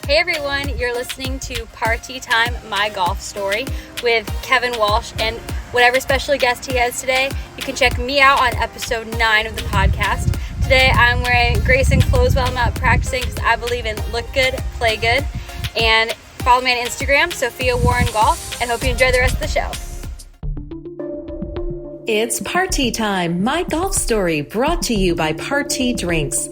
Hey everyone, you're listening to Party Time, My Golf Story with Kevin Walsh, and whatever special guest he has today, you can check me out on episode 9 of the podcast. Today I'm wearing Grayson clothes while I'm out practicing because I believe in look good, play good, and follow me on Instagram, Sophia Warren Golf, and hope you enjoy the rest of the show. It's Party Time, My Golf Story, brought to you by Party Drinks.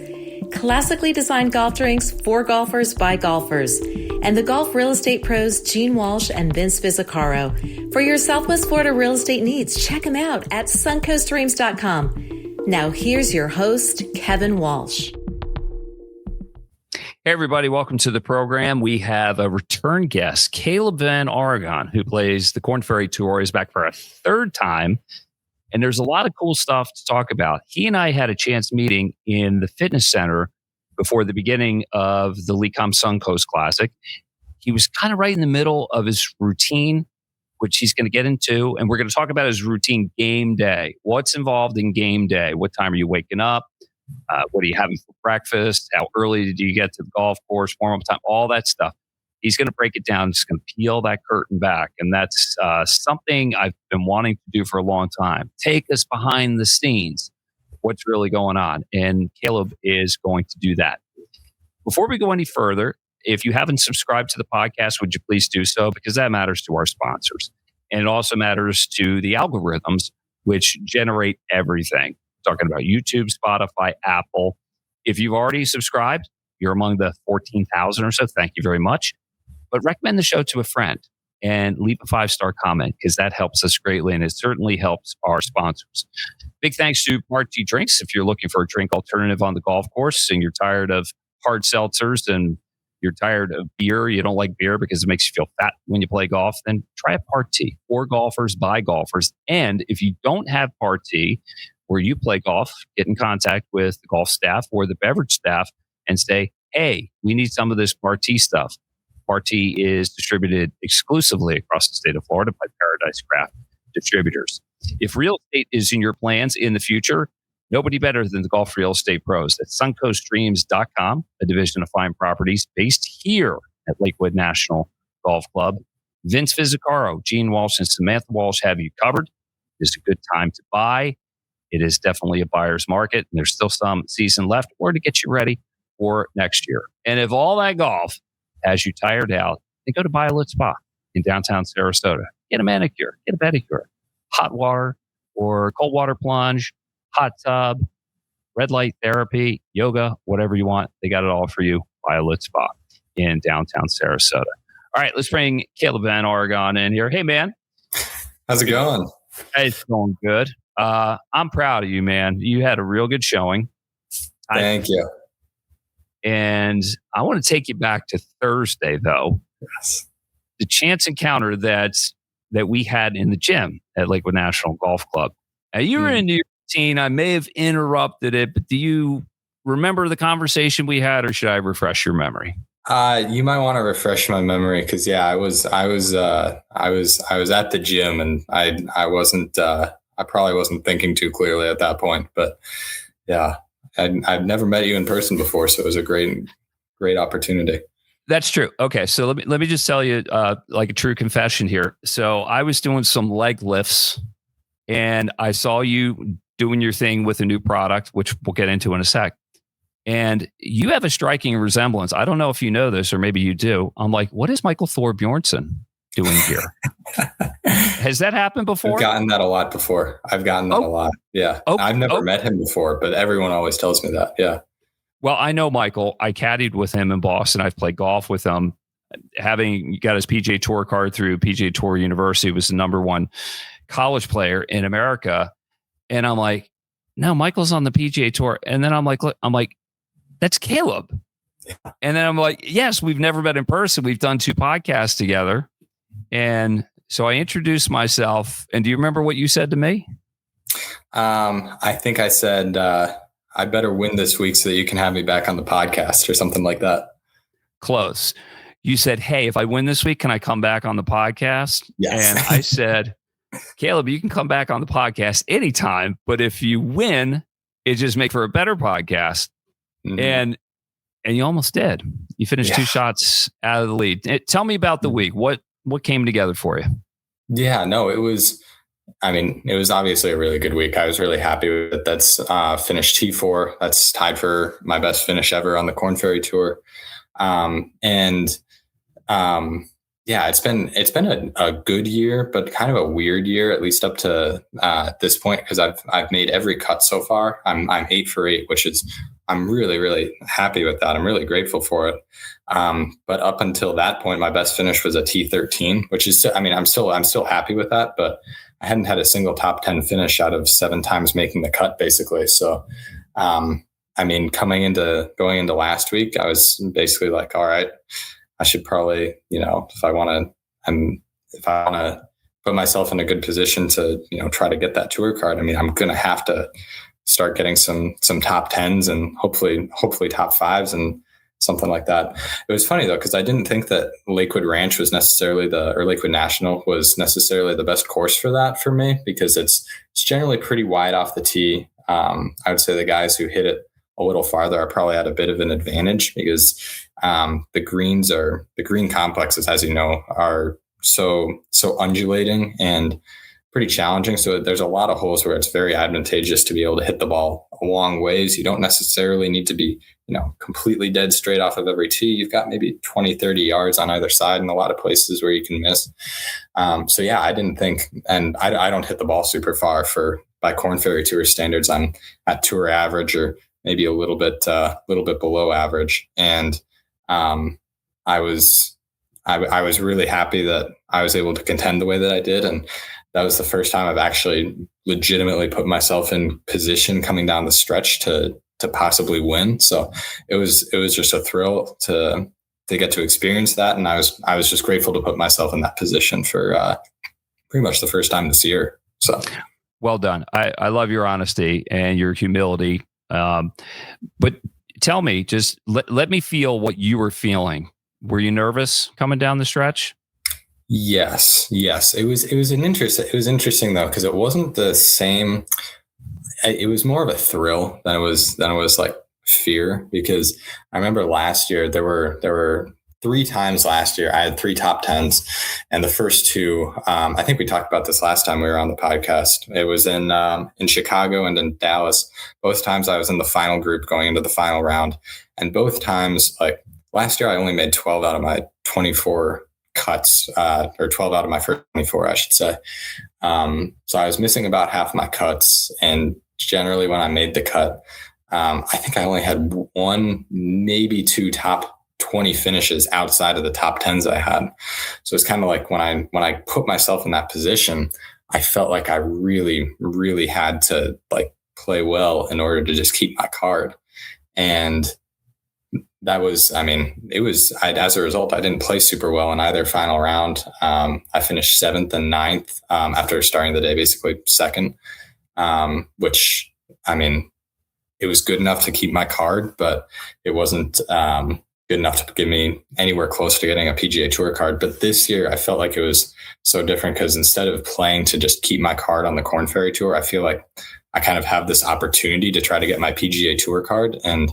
Classically designed golf drinks for golfers by golfers. And the golf real estate pros Gene Walsh and Vince Fizzicaro. For your Southwest Florida real estate needs, check them out at suncoastdreams.com. Now here's your host, Kevin Walsh. Hey everybody, welcome to the program. We have a return guest, Caleb VanArragon, who plays the Korn Ferry Tour. He's back for a third time. And there's a lot of cool stuff to talk about. He and I had a chance meeting in the fitness center before the beginning of the Lecom Suncoast Classic. He was kind of right in the middle of his routine, which he's going to get into. And we're going to talk about his routine game day. What's involved in game day? What time are you waking up? What are you having for breakfast? How early did you get to the golf course? Warm-up time? All that stuff. He's going to break it down. He's going to peel that curtain back. And that's something I've been wanting to do for a long time. Take us behind the scenes. What's really going on? And Caleb is going to do that. Before we go any further, if you haven't subscribed to the podcast, would you please do so? Because that matters to our sponsors. And it also matters to the algorithms, which generate everything. Talking about YouTube, Spotify, Apple. If you've already subscribed, you're among the 14,000 or so. Thank you very much. But recommend the show to a friend and leave a 5-star comment because that helps us greatly and it certainly helps our sponsors. Big thanks to Party Drinks. If you're looking for a drink alternative on the golf course and you're tired of hard seltzers and you're tired of beer, you don't like beer because it makes you feel fat when you play golf, then try a Party for golfers by golfers. And if you don't have Party where you play golf, get in contact with the golf staff or the beverage staff and say, hey, we need some of this Party stuff. Party is distributed exclusively across the state of Florida by Paradise Craft Distributors. If real estate is in your plans in the future, nobody better than the golf real estate pros at suncoastdreams.com, a division of Fine Properties based here at Lakewood National Golf Club. Vince Fizzicaro, Gene Walsh, and Samantha Walsh have you covered. It is a good time to buy. It is definitely a buyer's market, and there's still some season left or to get you ready for next year. And if all that golf has you tired out, then go to Violet Spa in downtown Sarasota. Get a manicure, get a pedicure, hot water or cold water plunge, hot tub, red light therapy, yoga, whatever you want. They got it all for you. Violet Spa in downtown Sarasota. All right, let's bring Caleb VanArragon in here. Hey, man. How's it going? Hey, it's going good. I'm proud of you, man. You had a real good showing. Thank you. And I want to take you back to Thursday, though. Yes. The chance encounter that we had in the gym at Lakewood National Golf Club. Now, you were in your routine. I may have interrupted it, but do you remember the conversation we had, or should I refresh your memory? You might want to refresh my memory because, I was at the gym and I probably wasn't thinking too clearly at that point, but yeah. I'd never met you in person before, so it was a great opportunity. That's true. Okay, so let me just tell you like a true confession here. So I was doing some leg lifts, and I saw you doing your thing with a new product, which we'll get into in a sec. And you have a striking resemblance. I don't know if you know this, or maybe you do. I'm like, what is Michael Thor Bjornsson doing here? Has that happened before? I've gotten that a lot before. a lot. Yeah. I've never met him before, but everyone always tells me that. Yeah. Well, I know Michael. I caddied with him in Boston. I've played golf with him. Having got his PGA Tour card through PGA Tour University, was the #1 college player in America. And I'm like, no, Michael's on the PGA Tour. And then I'm like, that's Caleb. Yeah. And then I'm like, yes, we've never met in person. We've done 2 podcasts together. And so I introduced myself. And do you remember what you said to me? I think I said, I better win this week so that you can have me back on the podcast or something like that. Close. You said, hey, if I win this week, can I come back on the podcast? Yes. And I said, Caleb, you can come back on the podcast anytime. But if you win, it just make for a better podcast. Mm-hmm. and you almost did. You finished 2 shots out of the lead. Tell me about the week. What came together for you? Yeah, no, it was obviously a really good week. I was really happy with it. That's finished T4. That's tied for my best finish ever on the Korn Ferry Tour. It's been a good year, but kind of a weird year, at least up to this point, because I've made every cut so far. I'm 8 for 8, which is, I'm really, really happy with that. I'm really grateful for it. But up until that point, my best finish was a T13, which is, I'm still happy with that, but I hadn't had a single top 10 finish out of 7 times making the cut, basically. So, going into last week, I was basically like, all right, I should probably, if I want to put myself in a good position to, try to get that tour card. I'm going to have to start getting some top 10s and hopefully top 5s and something like that. It was funny though, because I didn't think that Lakewood Ranch was necessarily or Lakewood National was necessarily the best course for that for me, because it's generally pretty wide off the tee. I would say the guys who hit it a little farther are probably at a bit of an advantage, because the green complexes, as you know, are so undulating and pretty challenging. So there's a lot of holes where it's very advantageous to be able to hit the ball a long ways. You don't necessarily need to be, completely dead straight off of every tee. You've got maybe 20, 30 yards on either side in a lot of places where you can miss. I didn't think, and I don't hit the ball super far by Korn Ferry Tour standards. I'm at tour average or maybe a little bit below average. And I was really happy that I was able to contend the way that I did. And that was the first time I've actually legitimately put myself in position coming down the stretch to possibly win. So it was just a thrill to get to experience that. And I was just grateful to put myself in that position for pretty much the first time this year. So well done. I love your honesty and your humility. But tell me, just let me feel what you were feeling. Were you nervous coming down the stretch? Yes. It was interesting though, because it wasn't the same. It was more of a thrill than it was like fear, because I remember last year there were 3 times last year I had 3 top 10s, and the first 2, I think we talked about this last time we were on the podcast. It was in Chicago and in Dallas. Both times I was in the final group going into the final round, and both times, like last year, I only made 12 out of my 24 cuts, or 12 out of my first 24, I should say. So I was missing about half my cuts, and generally when I made the cut, I think I only had 1, maybe 2 top 20 finishes outside of the top 10s I had. So it's kind of like when I put myself in that position, I felt like I really, really had to like play well in order to just keep my card. And that was, as a result, I didn't play super well in either final round. I finished 7th and 9th after starting the day, basically second, which, it was good enough to keep my card, but it wasn't good enough to get me anywhere close to getting a PGA Tour card. But this year, I felt like it was so different, because instead of playing to just keep my card on the Korn Ferry Tour, I feel like I kind of have this opportunity to try to get my PGA Tour card. And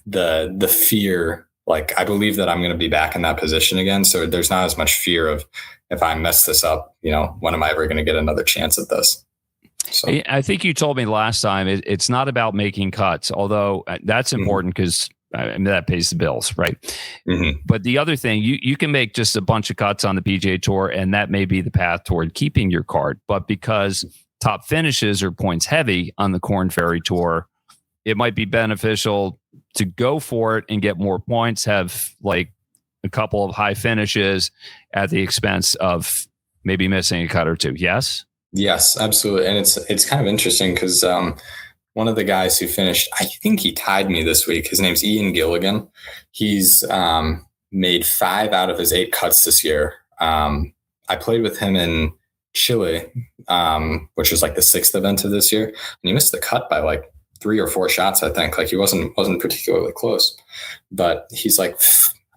the fear, like I believe that I'm going to be back in that position again. So there's not as much fear of, if I mess this up, when am I ever going to get another chance at this? So I think you told me last time it's not about making cuts, although that's important because that pays the bills, right? Mm-hmm. But the other thing, you can make just a bunch of cuts on the PGA Tour, and that may be the path toward keeping your card. But because top finishes are points heavy on the Korn Ferry Tour, it might be beneficial to go for it and get more points, have like a couple of high finishes at the expense of maybe missing a cut or 2. Yes? Yes, absolutely. And it's kind of interesting because one of the guys who finished, I think he tied me this week. His name's Ian Gilligan. He's made 5 out of his 8 cuts this year. I played with him in Chile, which was like the 6th event of this year. And he missed the cut by like 3 or 4 shots, I think. Like he wasn't particularly close, but he's like,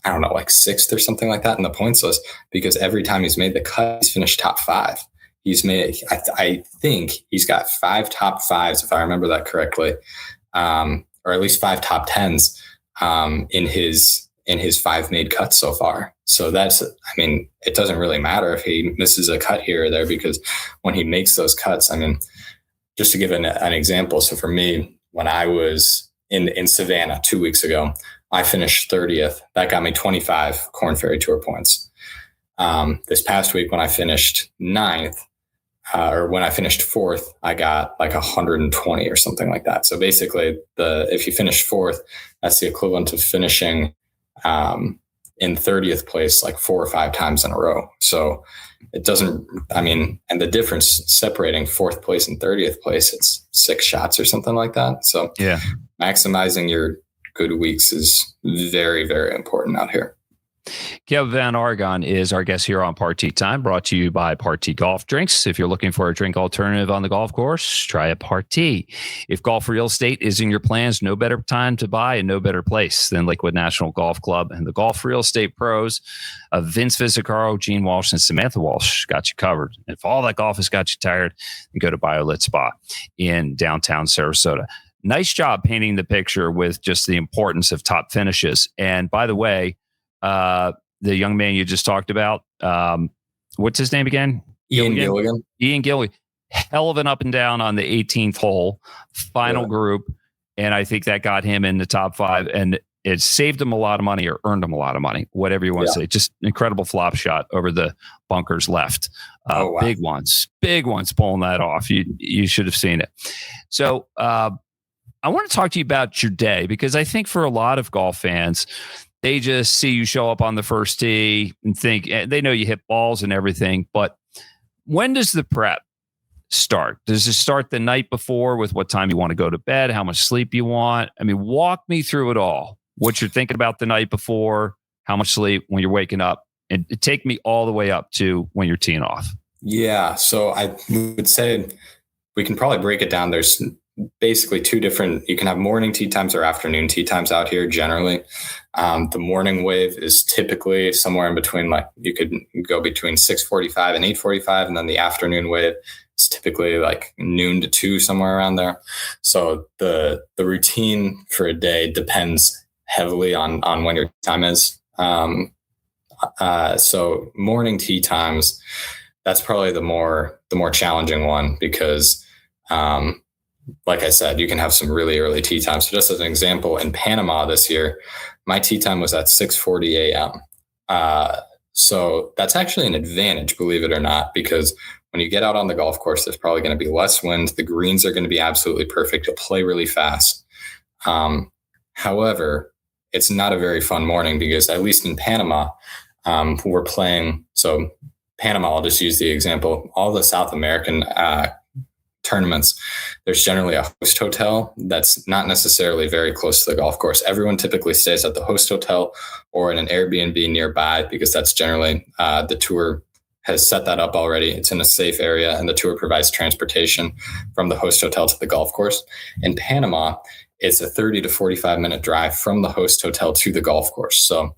I don't know, like 6th or something like that in the points list, because every time he's made the cut, he's finished top 5. He's made, I think he's got 5 top 5s, if I remember that correctly, or at least 5 top 10s in his 5 made cuts so far. So it doesn't really matter if he misses a cut here or there, because when he makes those cuts, just to give an example. So for me, when I was in Savannah 2 weeks ago, I finished 30th. That got me 25 Korn Ferry Tour points. This past week, when I finished 9th, or when I finished 4th, I got like 120 or something like that. So basically, if you finish 4th, that's the equivalent of finishing in 30th place like 4 or 5 times in a row. So it doesn't, and the difference separating 4th place and 30th place, it's 6 shots or something like that. So yeah, maximizing your good weeks is very, very important out here. Kevin VanArragon is our guest here on Party Time, brought to you by Party Golf Drinks. If you're looking for a drink alternative on the golf course, try a Party. If golf real estate is in your plans, no better time to buy and no better place than Lakewood National Golf Club and the golf real estate pros of Vince Visicaro, Gene Walsh, and Samantha Walsh got you covered. And if all that golf has got you tired, then go to BioLit Spa in downtown Sarasota. Nice job painting the picture with just the importance of top finishes. And by the way, the young man you just talked about, what's his name again? Ian Gilligan. Ian Gilligan. Hell of an up and down on the 18th hole, final group. And I think that got him in the top 5, and it saved him a lot of money, or earned him a lot of money, whatever you want to say. Just incredible flop shot over the bunkers left. Wow. Big ones pulling that off. You should have seen it. So I want to talk to you about your day, because I think for a lot of golf fans, they just see you show up on the first tee and think they know you hit balls and everything. But when does the prep start? Does it start the night before with what time you want to go to bed, how much sleep you want? Walk me through it all. What you're thinking about the night before, how much sleep when you're waking up, and take me all the way up to when you're teeing off. Yeah. So I would say we can probably break it down. There's basically 2 different, you can have morning tee times or afternoon tee times out here generally. The morning wave is typically somewhere in between, like you could go between 6:45 and 8:45. And then the afternoon wave is typically like noon to 2, somewhere around there. So the routine for a day depends heavily on when your time is. So morning tee times, that's probably the more challenging one, because, like I said, you can have some really early tee times. So just as an example, in Panama this year, my tee time was at 6:40 a.m. So that's actually an advantage, believe it or not, because when you get out on the golf course, there's probably going to be less wind. The greens are going to be absolutely perfect. You'll play really fast. However, it's not a very fun morning, because at least in Panama, we're playing. So Panama, I'll just use the example, all the South American tournaments, there's generally a host hotel that's not necessarily very close to the golf course. Everyone typically stays at the host hotel or in an Airbnb nearby, because that's generally the tour has set that up already. It's in a safe area, and the tour provides transportation from the host hotel to the golf course. In Panama, it's a 30 to 45 minute drive from the host hotel to the golf course. So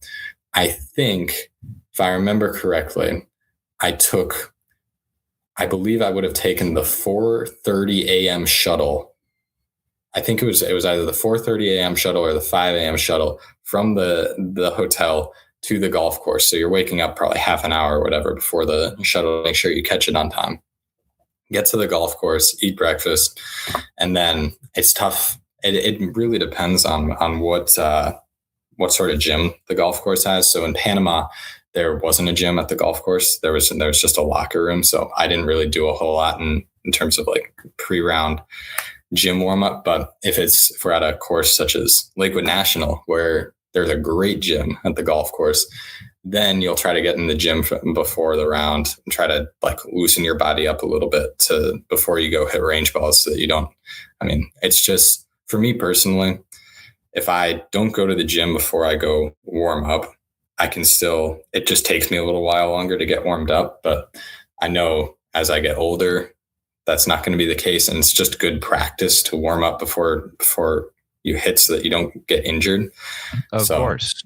I think, if I remember correctly, I believe I would have taken the 4:30 a.m. shuttle. I think it was either the 4:30 a.m. shuttle or the 5 a.m. shuttle from the hotel to the golf course. So you're waking up probably half an hour or whatever before the shuttle, make sure you catch it on time. Get to the golf course, eat breakfast, and then it's tough. It really depends on what sort of gym the golf course has. So in Panama, there wasn't a gym at the golf course. There was just a locker room. So I didn't really do a whole lot in terms of like pre-round gym warm up. But if we're at a course such as Lakewood National, where there's a great gym at the golf course, then you'll try to get in the gym before the round and try to like loosen your body up a little bit before you go hit range balls, so that you don't, it's just, for me personally, if I don't go to the gym before I go warm up, it just takes me a little while longer to get warmed up. But I know as I get older, that's not going to be the case. And it's just good practice to warm up before you hit, so that you don't get injured. Of course.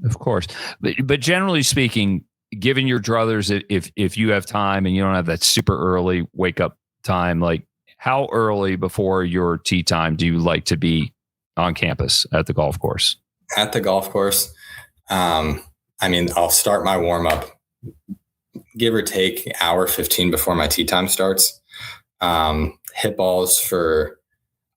But generally speaking, given your druthers, if you have time and you don't have that super early wake up time, like how early before your tee time do you like to be on campus at the golf course? At the golf course, I mean, I'll start my warm up, give or take hour 15 before my tee time starts. Hit balls for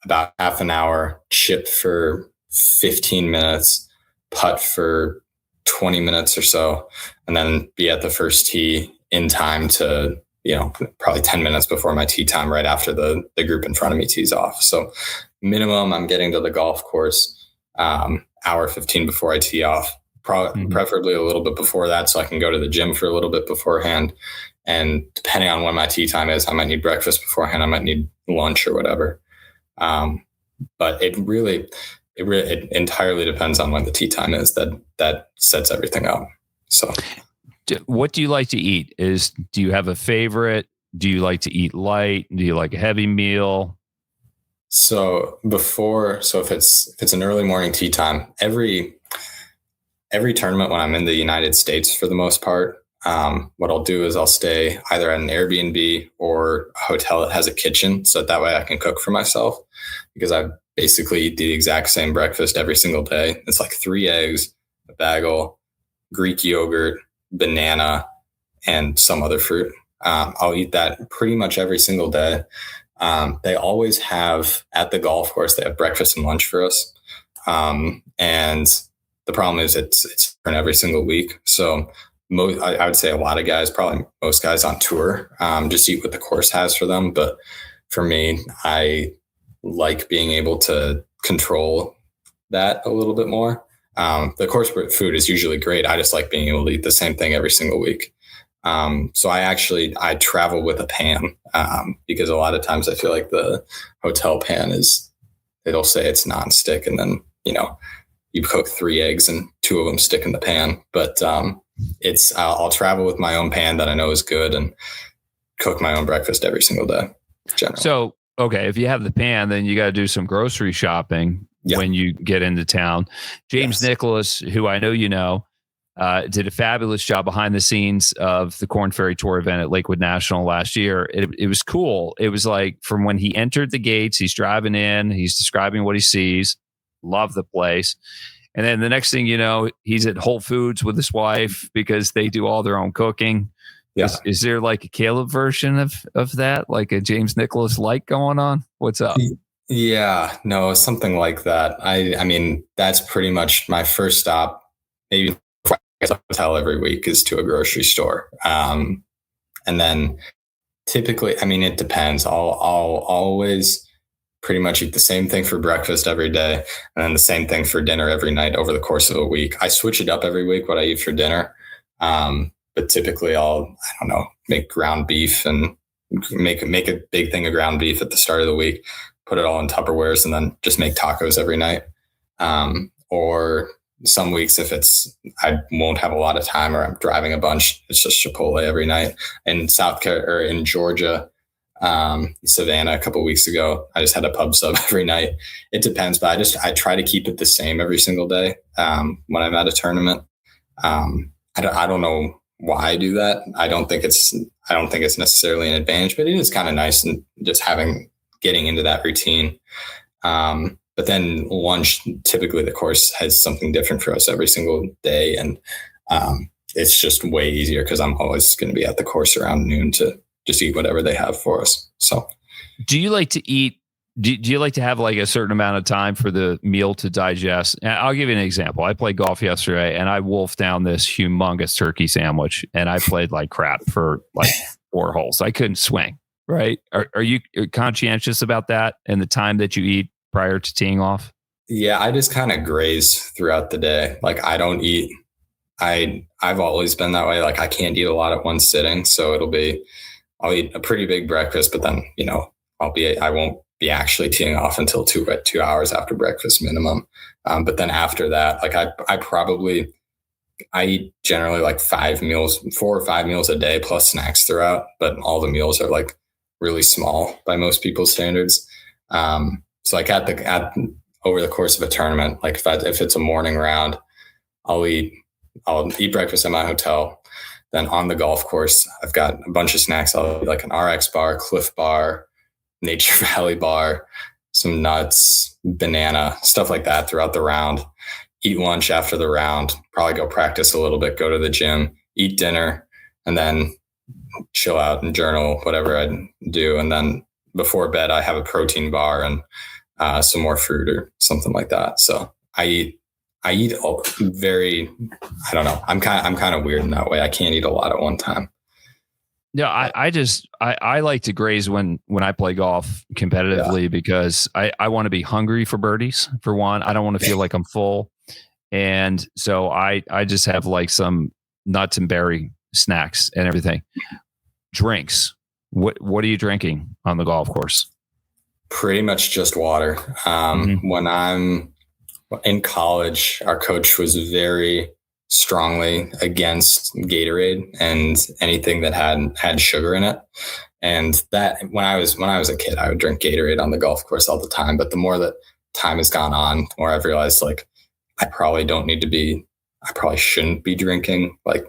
about half an hour, chip for 15 minutes, putt for 20 minutes or so, and then be at the first tee in time to, probably 10 minutes before my tee time, right after the group in front of me tees off. So minimum, I'm getting to the golf course hour 15 before I tee off, preferably a little bit before that, so I can go to the gym for a little bit beforehand. And depending on when my tee time is, I might need breakfast beforehand. I might need lunch or whatever. But it entirely depends on when the tee time is. That sets everything up. So, what do you like to eat? Do you have a favorite? Do you like to eat light? Do you like a heavy meal? So if it's an early morning tee time, every tournament when I'm in the United States, for the most part, what I'll do is I'll stay either at an Airbnb or a hotel that has a kitchen, so that way I can cook for myself, because I basically eat the exact same breakfast every single day. It's like 3 eggs, a bagel, Greek yogurt, banana, and some other fruit. I'll eat that pretty much every single day. They always have, at the golf course, they have breakfast and lunch for us. And the problem is it's different every single week. So I would say a lot of guys, probably most guys on tour, just eat what the course has for them. But for me, I like being able to control that a little bit more. The course food is usually great. I just like being able to eat the same thing every single week. So I travel with a pan, because a lot of times I feel like the hotel pan it'll say it's nonstick, and then, you cook 3 eggs and 2 of them stick in the pan. But I'll travel with my own pan that I know is good and cook my own breakfast every single day. Generally. So, okay, if you have the pan, then you got to do some grocery shopping when you get into town. James Nicholas, who I know did a fabulous job behind the scenes of the Korn Ferry Tour event at Lakewood National last year. It was cool. It was like from when he entered the gates, he's driving in, he's describing what he sees, love the place. And then the next thing you know, he's at Whole Foods with his wife because they do all their own cooking. Yeah. Is there like a Caleb version of that, like a James Nicholas light going on? What's up? Yeah, no, something like that. I mean, that's pretty much my first stop. Maybe hotel every week is to a grocery store. And then typically, I mean, it depends. I'll always pretty much eat the same thing for breakfast every day, and then the same thing for dinner every night over the course of a week. I switch it up every week, what I eat for dinner. But typically make ground beef and make a big thing of ground beef at the start of the week, put it all in Tupperwares, and then just make tacos every night. Or some weeks, if I won't have a lot of time or I'm driving a bunch, it's just Chipotle every night. In in Georgia, Savannah, a couple of weeks ago, I just had a pub sub every night. It depends, but I try to keep it the same every single day. When I'm at a tournament, I don't know why I do that. I don't think it's necessarily an advantage, but it is kind of nice and just getting into that routine. But then lunch, typically the course has something different for us every single day. And it's just way easier because I'm always going to be at the course around noon to just eat whatever they have for us. So do you like to eat? Do you like to have like a certain amount of time for the meal to digest? I'll give you an example. I played golf yesterday and I wolfed down this humongous turkey sandwich and I played like crap for like 4 holes. I couldn't swing. Right. Are you conscientious about that and the time that you eat prior to teeing off? Yeah, I just kind of graze throughout the day. Like I don't eat. I've always been that way. Like I can't eat a lot at one sitting. So I'll eat a pretty big breakfast, but then, I won't be actually teeing off until 2 hours after breakfast minimum. But then after that, like I eat generally like 4 or 5 meals a day plus snacks throughout, but all the meals are like really small by most people's standards. So like over the course of a tournament, like if it's a morning round, I'll eat breakfast at my hotel. Then on the golf course, I've got a bunch of snacks. I'll eat like an RX bar, Cliff bar, Nature Valley bar, some nuts, banana, stuff like that throughout the round. eat lunch after the round, probably go practice a little bit, go to the gym, eat dinner, and then chill out and journal, whatever I do. And then before bed, I have a protein bar and some more fruit or something like that. So I eat very, I don't know. I'm kind of weird in that way. I can't eat a lot at one time. Yeah, I like to graze when I play golf competitively because I want to be hungry for birdies, for one. I don't want to feel like I'm full. And so I just have like some nuts and berry snacks and everything. Drinks. What are you drinking on the golf course? Pretty much just water. When I'm in college, our coach was very strongly against Gatorade and anything that had sugar in it. And that when I was a kid, I would drink Gatorade on the golf course all the time. But the more that time has gone on, the more I've realized like I probably shouldn't be drinking like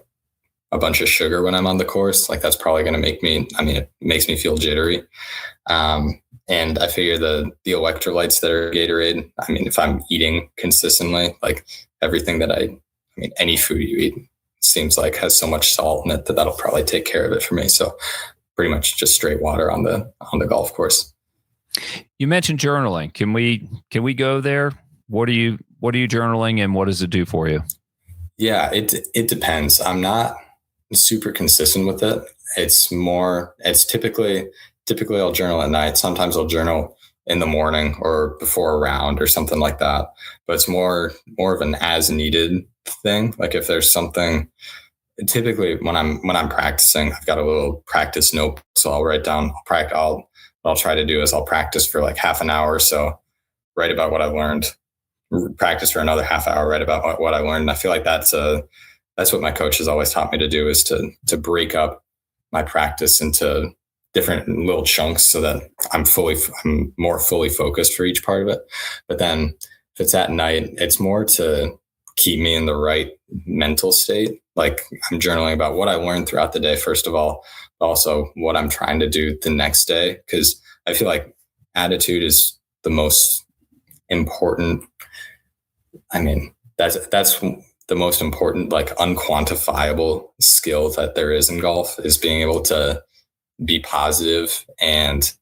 a bunch of sugar when I'm on the course. Like that's probably going to make me, it makes me feel jittery. And I figure the electrolytes that are Gatorade, if I'm eating consistently, like everything that any food you eat seems like has so much salt in it that'll probably take care of it for me. So pretty much just straight water on the golf course. You mentioned journaling. Can we go there? What are you journaling and what does it do for you? Yeah, it depends. I'm not super consistent with it. It's typically I'll journal at night. Sometimes I'll journal in the morning or before a round or something like that. But it's more of an as needed thing. Like if there's something, typically when I'm practicing, I've got a little practice notebook. So I'll write down, what I'll try to do is I'll practice for like half an hour or so, write about what I've learned, practice for another half hour, write about what I learned. And I feel like that's what my coach has always taught me to do, is to break up my practice into different little chunks so that I'm more fully focused for each part of it. But then if it's at night, it's more to keep me in the right mental state. Like I'm journaling about what I learned throughout the day, first of all, but also what I'm trying to do the next day. Cause I feel like attitude is the most important. That's the most important, like unquantifiable skill that there is in golf, is being able to be positive and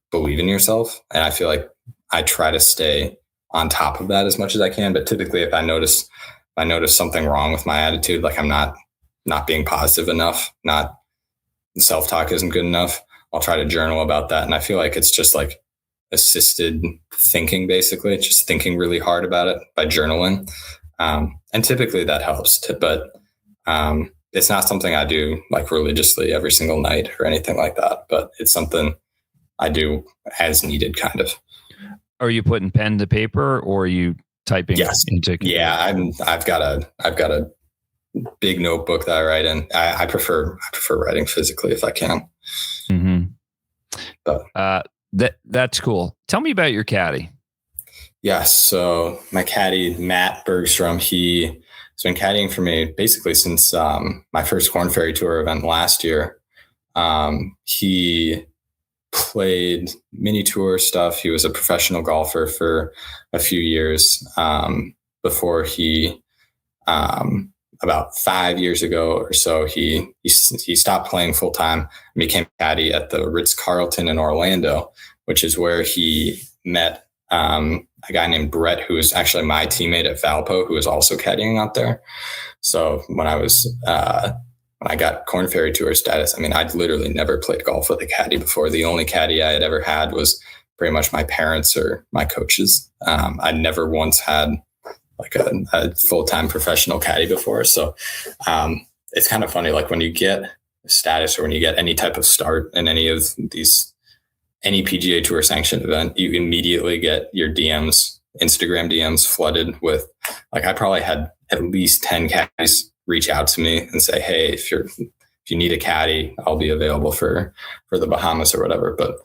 believe in yourself. And I feel like I try to stay on top of that as much as I can. But typically if I notice something wrong with my attitude, like I'm not being positive enough, not self-talk isn't good enough, I'll try to journal about that. And I feel like it's just like assisted thinking, basically just thinking really hard about it by journaling. And typically that helps but it's not something I do like religiously every single night or anything like that, but it's something I do as needed, kind of. Are you putting pen to paper or are you typing? Yes. Yeah. I've got a big notebook that I write in. I prefer writing physically if I can. Mm-hmm. But that's cool. Tell me about your caddy. Yes. So my caddy, Matt Bergstrom, he has been caddying for me basically since my first Korn Ferry Tour event last year. He played mini tour stuff. He was a professional golfer for a few years before he, about 5 years ago or so, he stopped playing full time and became caddy at the Ritz-Carlton in Orlando, which is where he met a guy named Brett, who was actually my teammate at Valpo, who was also caddying out there. So when I got Korn Ferry Tour status, I'd literally never played golf with a caddy before. The only caddy I had ever had was pretty much my parents or my coaches. I'd never once had like a full-time professional caddy before. So it's kind of funny, like when you get status or when you get any type of start in any PGA Tour sanctioned event, you immediately get your Instagram DMs flooded with, like, I probably had at least 10 caddies reach out to me and say, hey, if you need a caddy, I'll be available for the Bahamas or whatever. But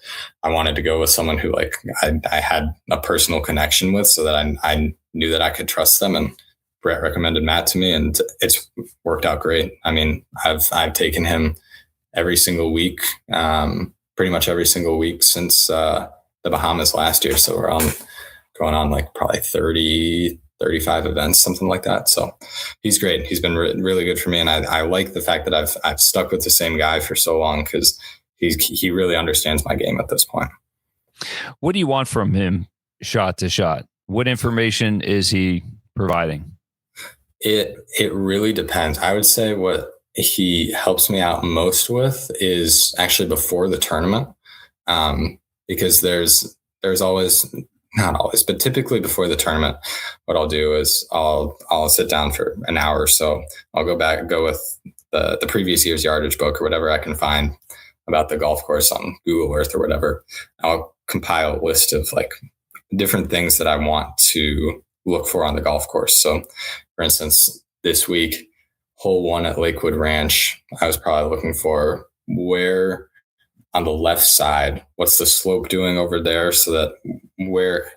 I wanted to go with someone who like I had a personal connection with, so that I knew that I could trust them. And Brett recommended Matt to me, and it's worked out great. I've taken him every single week, pretty much every single week since the Bahamas last year. So we're going on like probably 35 events, something like that. So he's great. He's been really good for me. And I like the fact that I've stuck with the same guy for so long, because he really understands my game at this point. What do you want from him shot to shot? What information is he providing? It really depends. I would say what he helps me out most with is actually before the tournament, because there's always, not always, but typically before the tournament, what I'll do is I'll sit down for an hour or so. I'll go with the previous year's yardage book or whatever I can find about the golf course on Google Earth or whatever. I'll compile a list of like different things that I want to look for on the golf course. So for instance, this week, hole 1 at Lakewood Ranch, I was probably looking for where on the left side, what's the slope doing over there, so that where,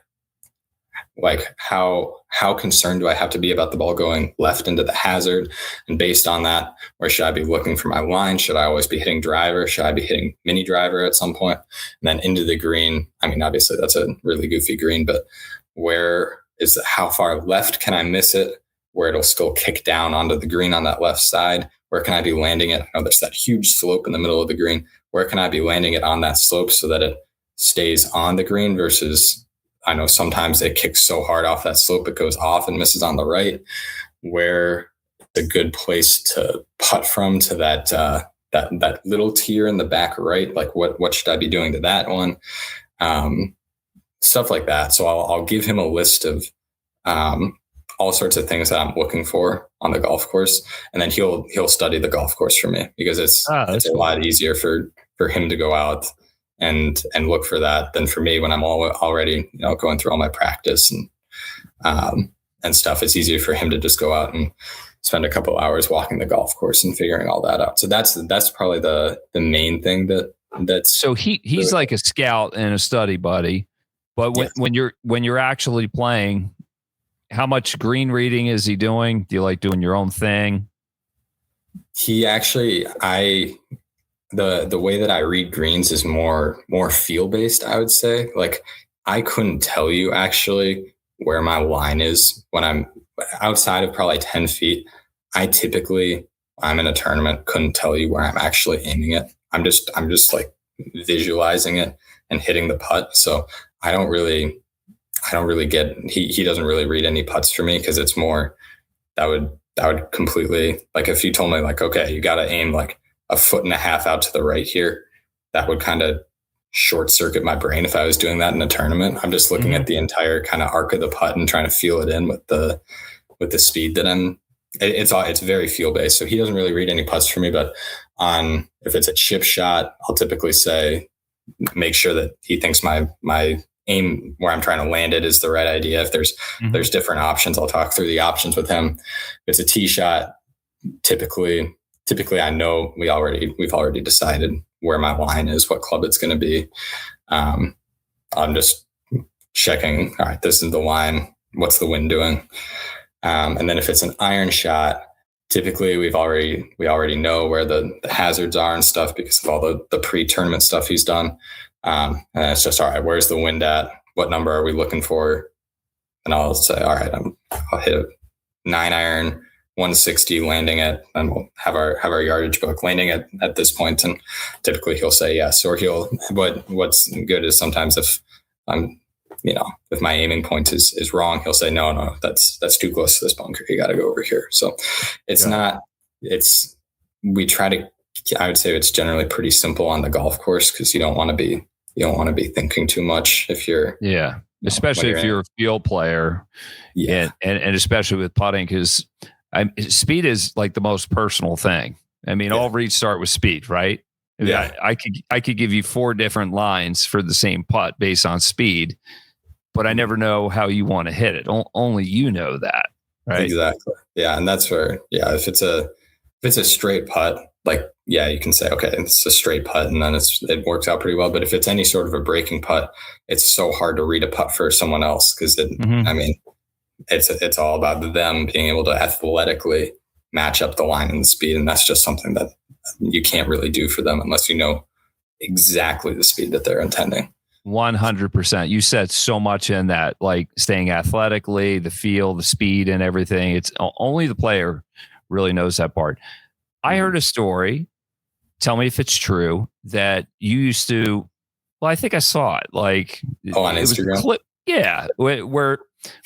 like how concerned do I have to be about the ball going left into the hazard? And based on that, where should I be looking for my line? Should I always be hitting driver? Should I be hitting mini driver at some point? And then into the green, I mean, obviously that's a really goofy green, but how far left can I miss it, where it'll still kick down onto the green on that left side? Where can I be landing it? I know there's that huge slope in the middle of the green. Where can I be landing it on that slope so that it stays on the green, versus I know sometimes it kicks so hard off that slope it goes off and misses on the right. Where a good place to putt from to that little tier in the back right, like what should I be doing to that one? Stuff like that. So I'll give him a list of all sorts of things that I'm looking for on the golf course, and then he'll study the golf course for me, because it's a lot easier for him to go out and look for that than for me when I'm already going through all my practice and stuff. It's easier for him to just go out and spend a couple hours walking the golf course and figuring all that out. So that's probably the main thing that's. So he's really like a scout and a study buddy, but when you're actually playing, how much green reading is he doing? Do you like doing your own thing? He actually, the way that I read greens is more feel based, I would say. Like, I couldn't tell you actually where my line is when I'm outside of probably 10 feet. I'm in a tournament, couldn't tell you where I'm actually aiming it. I'm just like visualizing it and hitting the putt. So I don't really get, he doesn't really read any putts for me, because it's more, that would completely, like if you told me like, okay, you got to aim like 1.5 foot out to the right here, that would kind of short circuit my brain if I was doing that in a tournament. I'm just looking at the entire kind of arc of the putt and trying to feel it in with the speed that it's very feel based. So he doesn't really read any putts for me, but if it's a chip shot, I'll typically say, make sure that he thinks my aim where I'm trying to land it is the right idea. If there's different options, I'll talk through the options with him. If it's a tee shot, typically I know we've already decided where my line is, what club it's going to be. I'm just checking, all right, this is the line. What's the wind doing? And then if it's an iron shot, typically we already know where the hazards are and stuff, because of all the pre-tournament stuff he's done. And it's just, all right, where's the wind at? What number are we looking for? And I'll say, all right, I'll hit a 9-iron, 160 landing it, and we'll have our yardage book landing at this point. And typically he'll say yes, or what's good is sometimes if if my aiming point is wrong, he'll say, no, that's too close to this bunker. You got to go over here. So I would say it's generally pretty simple on the golf course, because you don't want to be thinking too much if you're, especially if you're a field player, and especially with putting, because speed is like the most personal thing. I mean, all reads start with speed, right? Yeah, I could give you 4 different lines for the same putt based on speed, but I never know how you want to hit it. Only you know that, right? Exactly. Yeah, and that's where if it's a straight putt, like you can say, okay, it's a straight putt, and then it works out pretty well. But if it's any sort of a breaking putt, it's so hard to read a putt for someone else, because I mean, it's all about them being able to athletically match up the line and the speed, and that's just something that you can't really do for them unless you know exactly the speed that they're intending. 100%. You said so much in that, like staying athletically, the feel, the speed, and everything. It's only the player really knows that part. I heard a story. Tell me if it's true that you used to. Well, I think I saw it. Like, on it was a Instagram. clip. Yeah. Where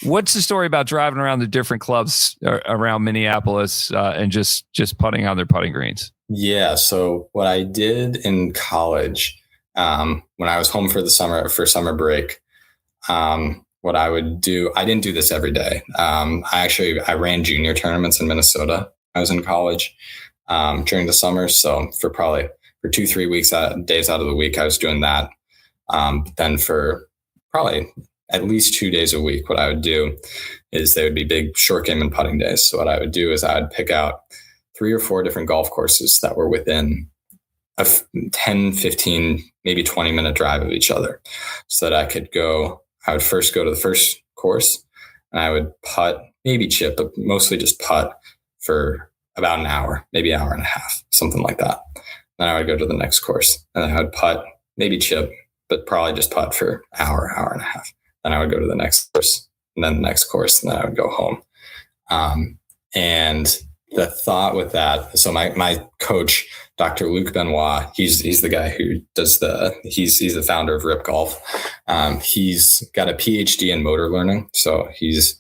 what's the story about driving around the different clubs around Minneapolis and just putting on their putting greens? Yeah. So what I did in college, when I was home for summer break, what I would do, I didn't do this every day. I ran junior tournaments in Minnesota. I was in college during the summer. So for 2-3 weeks, days out of the week, I was doing that. Then for probably at least 2 days a week, what I would do is they would be big short game and putting days. So what I would do is I would pick out 3 or 4 different golf courses that were within a 10, 15, maybe 20-minute drive of each other, so that I would first go to the first course and I would putt, maybe chip, but mostly just putt for about an hour, maybe an hour and a half, something like that. Then I would go to the next course and I would putt, maybe chip, but probably just putt for an hour and a half. Then I would go to the next course and then the next course, and then I would go home. And the thought with that, so my coach, Dr. Luc Benoit, he's the guy who does he's the founder of Rip Golf. He's got a PhD in motor learning. So he's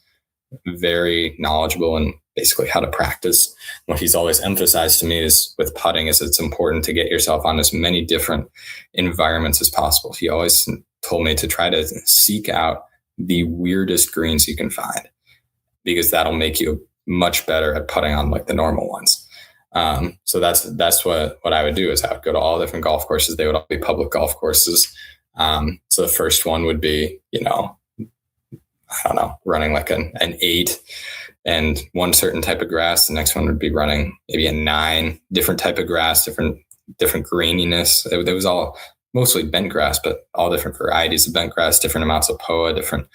very knowledgeable in basically how to practice. What he's always emphasized to me is with putting is it's important to get yourself on as many different environments as possible. He always told me to try to seek out the weirdest greens you can find, because that'll make you much better at putting on like the normal ones. So that's what I would do is I would go to all different golf courses. They would all be public golf courses. So the first one would be, I don't know, running like an 8 and one certain type of grass. The next one would be running maybe a 9, different type of grass, different graininess. It was all mostly bent grass, but all different varieties of bent grass, different amounts of POA, different,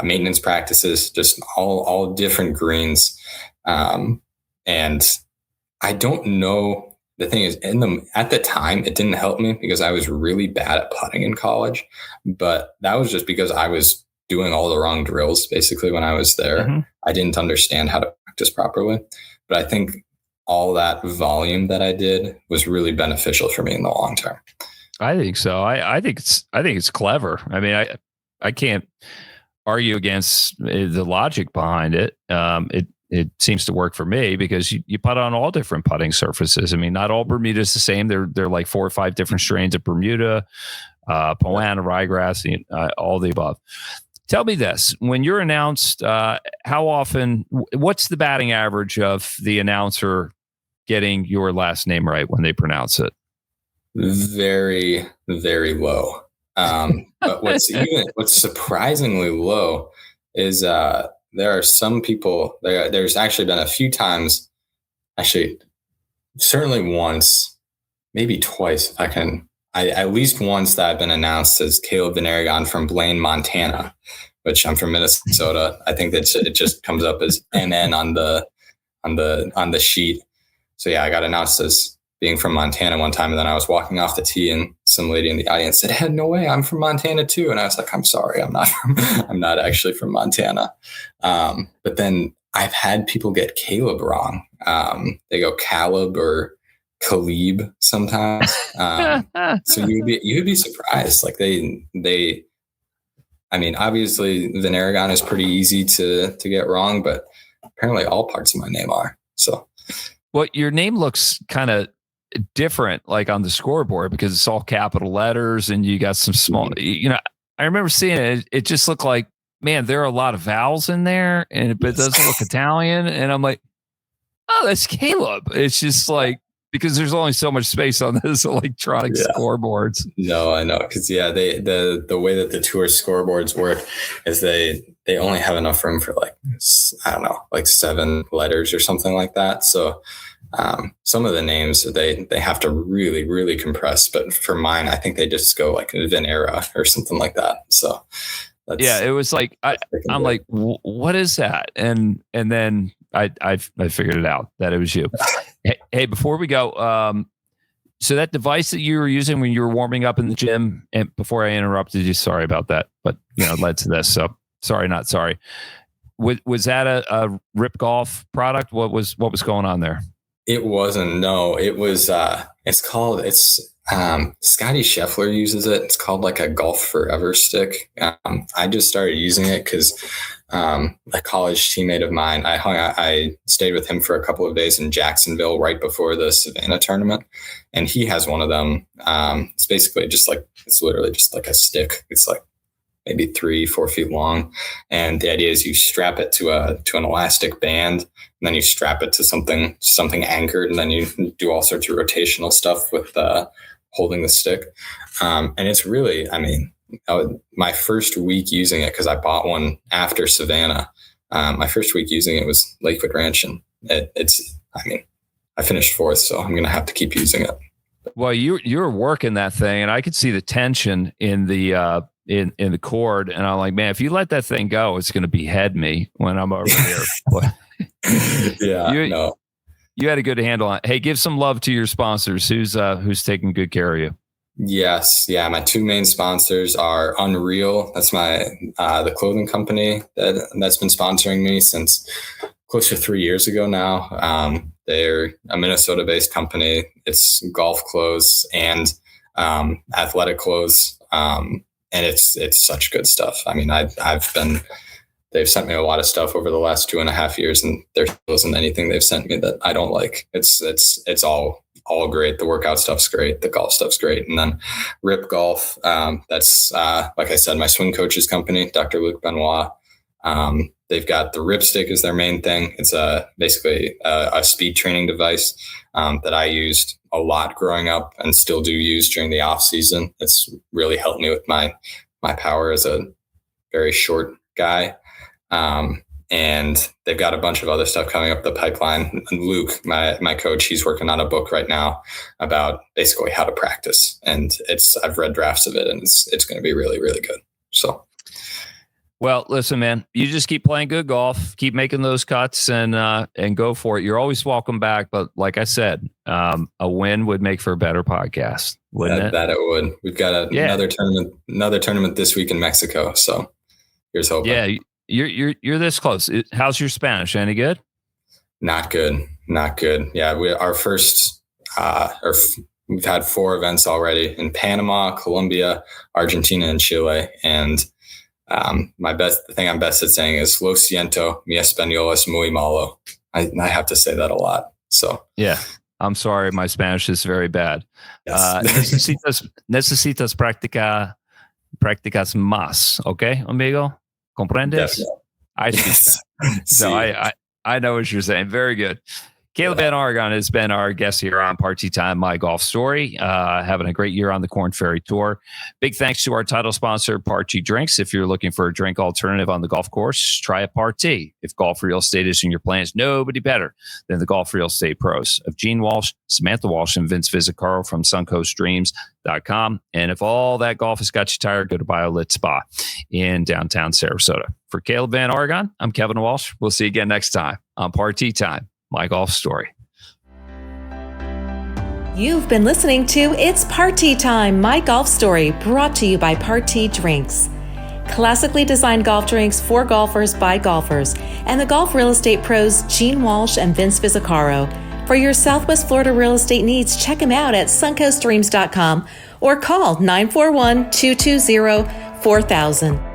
maintenance practices, just all different greens. And I don't know. The thing is, at the time, it didn't help me because I was really bad at putting in college, but that was just because I was doing all the wrong drills. Basically, when I was there, mm-hmm. I didn't understand how to practice properly. But I think all that volume that I did was really beneficial for me in the long term. I think so. I think it's clever. I mean, I can't argue against the logic behind it. It seems to work for me because you putt on all different putting surfaces. I mean, not all Bermuda is the same. They're like 4 or 5 different strains of Bermuda, Poana, ryegrass, all the above. Tell me this: when you're announced, how often? What's the batting average of the announcer getting your last name right when they pronounce it? Very, very low. But what's surprisingly low is there are some people. There's actually been a few times, certainly once, maybe twice. At least once that I've been announced as Caleb VanArragon from Blaine, Montana, which I'm from Minnesota. I think that it just comes up as NN on the sheet. So yeah, I got announced as being from Montana one time, and then I was walking off the tee, and some lady in the audience said, "Hey, no way, I'm from Montana too." And I was like, "I'm sorry, I'm not actually from Montana." But then I've had people get Caleb wrong. They go Caleb or Caleb sometimes. So you'd be surprised. Like they. I mean, obviously, VanArragon is pretty easy to get wrong, but apparently all parts of my name are. So, well, your name looks kind of different, like on the scoreboard, because it's all capital letters, and you got some small. I remember seeing it. It just looked like, man, there are a lot of vowels in there, but it doesn't look Italian. And I'm like, oh, that's Caleb. It's just like, because there's only so much space on those electronic scoreboards. No, I know. Because the way that the tour scoreboards work is they only have enough room for like 7 letters or something like that. So some of the names they have to really, really compress. But for mine, I think they just go like Vanera or something like that. So it was like I'm like, what is that? And then I figured it out that it was you. Hey, before we go, So that device that you were using when you were warming up in the gym, and before I interrupted you, sorry about that, but led to this. So sorry, not sorry. Was that a Rip Golf product? What was going on there? It wasn't. No, it was. Scotty Scheffler uses it. It's called like a Golf Forever stick. I just started using it because a college teammate of mine, I stayed with him for a couple of days in Jacksonville right before the Savannah tournament, and he has one of them. It's literally just like a stick. It's like maybe 3-4 feet long. And the idea is you strap it to an elastic band, and then you strap it to something anchored, and then you do all sorts of rotational stuff with holding the stick. And it's really, my first week using it, because I bought one after Savannah, my first week using it was Lakewood Ranch, and I finished fourth, so I'm going to have to keep using it. Well, you're working that thing, and I could see the tension in the in the cord, and I'm like, man, if you let that thing go, it's going to behead me when I'm over here. You had a good handle on it. Hey, give some love to your sponsors. Who's taking good care of you? Yes, yeah. My two main sponsors are Unreal. That's the clothing company that's been sponsoring me since close to 3 years ago now. They're a Minnesota-based company. It's golf clothes and athletic clothes. And it's such good stuff. They've sent me a lot of stuff over the last 2.5 years, and there wasn't anything they've sent me that I don't like. It's all great. The workout stuff's great. The golf stuff's great. And then Rip Golf, that's like I said, my swing coach's company, Dr. Luc Benoit. They've got the Rip Stick is their main thing. It's basically a speed training device that I used a lot growing up and still do use during the off season. It's really helped me with my power as a very short guy. And they've got a bunch of other stuff coming up the pipeline. And Luke, my coach, he's working on a book right now about basically how to practice. And I've read drafts of it, and it's going to be really, really good. So. Well, listen, man, you just keep playing good golf, keep making those cuts, and go for it. You're always welcome back. But like I said, a win would make for a better podcast, wouldn't it? That it would. We've got another tournament this week in Mexico. So here's hoping. Yeah, you're this close. How's your Spanish? Any good? Not good. Yeah, we've had 4 events already in Panama, Colombia, Argentina, and Chile, and the thing I'm best at saying is "Lo siento, mi español es muy malo." I have to say that a lot. So yeah, I'm sorry, my Spanish is very bad. Yes. Necesitas practicas más, okay, amigo? Comprendes? Definitely. I speak that. So I know what you're saying. Very good. Caleb VanArragon has been our guest here on Party Time, My Golf Story. Having a great year on the Korn Ferry Tour. Big thanks to our title sponsor, Party Drinks. If you're looking for a drink alternative on the golf course, try a Party. If golf real estate is in your plans, nobody better than the golf real estate pros of Gene Walsh, Samantha Walsh, and Vince Visicaro from suncoastdreams.com. And if all that golf has got you tired, go to BioLit Spa in downtown Sarasota. For Caleb VanArragon, I'm Kevin Walsh. We'll see you again next time on Party Time, My Golf Story. You've been listening to It's Party Time, My Golf Story, brought to you by Party Drinks. Classically designed golf drinks for golfers by golfers, and the golf real estate pros Gene Walsh and Vince Visicaro. For your Southwest Florida real estate needs, check them out at suncoastdreams.com or call 941-220-4000.